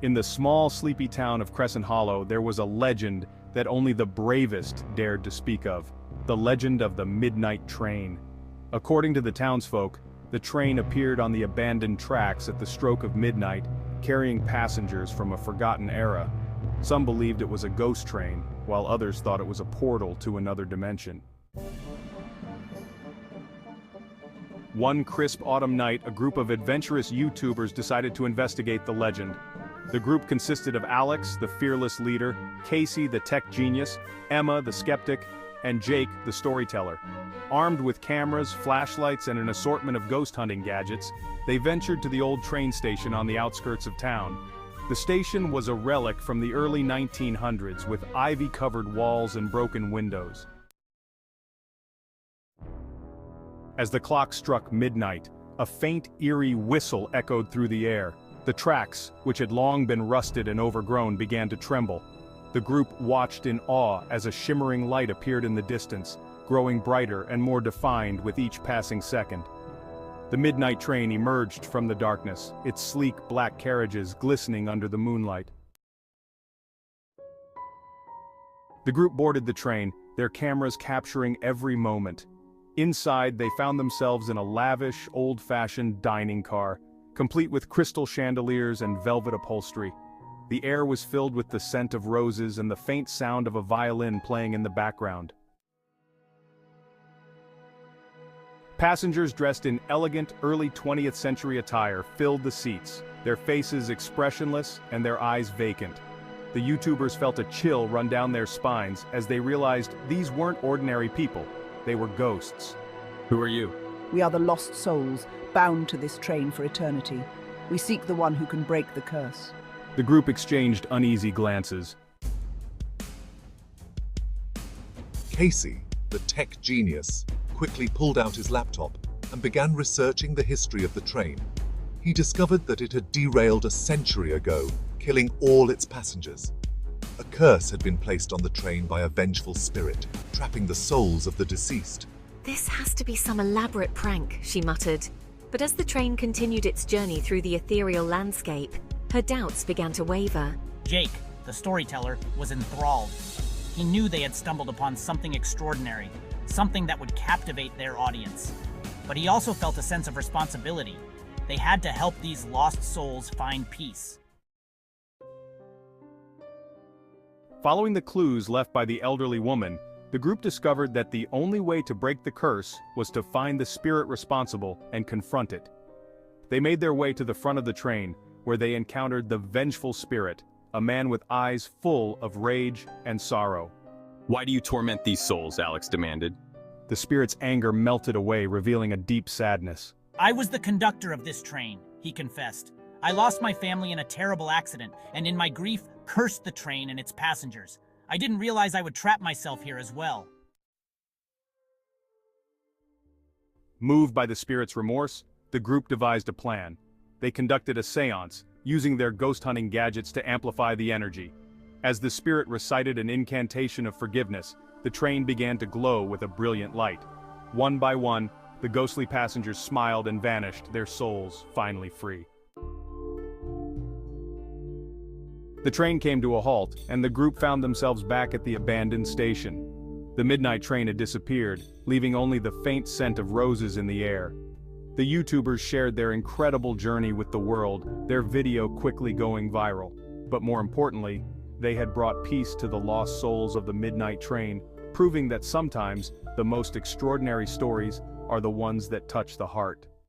In the small, sleepy town of Crescent Hollow, there was a legend that only the bravest dared to speak of: the legend of the Midnight Train. According to the townsfolk, the train appeared on the abandoned tracks at the stroke of midnight, carrying passengers from a forgotten era. Some believed it was a ghost train, while others thought it was a portal to another dimension. One crisp autumn night, a group of adventurous YouTubers decided to investigate the legend. The group consisted of Alex, the fearless leader, Casey, the tech genius, Emma, the skeptic, and Jake, the storyteller. Armed with cameras, flashlights, and an assortment of ghost hunting gadgets, they ventured to the old train station on the outskirts of town. The station was a relic from the early 1900s with ivy-covered walls and broken windows. As the clock struck midnight, a faint, eerie whistle echoed through the air. The tracks, which had long been rusted and overgrown, began to tremble. The group watched in awe as a shimmering light appeared in the distance, growing brighter and more defined with each passing second. The midnight train emerged from the darkness, its sleek black carriages glistening under the moonlight. The group boarded the train, their cameras capturing every moment. Inside, they found themselves in a lavish, old-fashioned dining car, complete with crystal chandeliers and velvet upholstery. The air was filled with the scent of roses and the faint sound of a violin playing in the background. Passengers dressed in elegant, early 20th century attire filled the seats, their faces expressionless and their eyes vacant. The YouTubers felt a chill run down their spines as they realized these weren't ordinary people, they were ghosts. Who are you? We are the lost souls, bound to this train for eternity. We seek the one who can break the curse. The group exchanged uneasy glances. Casey, the tech genius, quickly pulled out his laptop and began researching the history of the train. He discovered that it had derailed a century ago, killing all its passengers. A curse had been placed on the train by a vengeful spirit, trapping the souls of the deceased. "This has to be some elaborate prank," she muttered. But as the train continued its journey through the ethereal landscape, her doubts began to waver. Jake, the storyteller, was enthralled. He knew they had stumbled upon something extraordinary, something that would captivate their audience. But he also felt a sense of responsibility. They had to help these lost souls find peace. Following the clues left by the elderly woman, the group discovered that the only way to break the curse was to find the spirit responsible and confront it. They made their way to the front of the train, where they encountered the vengeful spirit, a man with eyes full of rage and sorrow. Why do you torment these souls? Alex demanded. The spirit's anger melted away, revealing a deep sadness. "I was the conductor of this train," he confessed. "I lost my family in a terrible accident, and in my grief, cursed the train and its passengers. I didn't realize I would trap myself here as well." Moved by the spirit's remorse, the group devised a plan. They conducted a seance, using their ghost-hunting gadgets to amplify the energy. As the spirit recited an incantation of forgiveness, the train began to glow with a brilliant light. One by one, the ghostly passengers smiled and vanished, their souls finally free. The train came to a halt, and the group found themselves back at the abandoned station. The midnight train had disappeared, leaving only the faint scent of roses in the air. The YouTubers shared their incredible journey with the world, their video quickly going viral. But more importantly, they had brought peace to the lost souls of the midnight train, proving that sometimes the most extraordinary stories are the ones that touch the heart.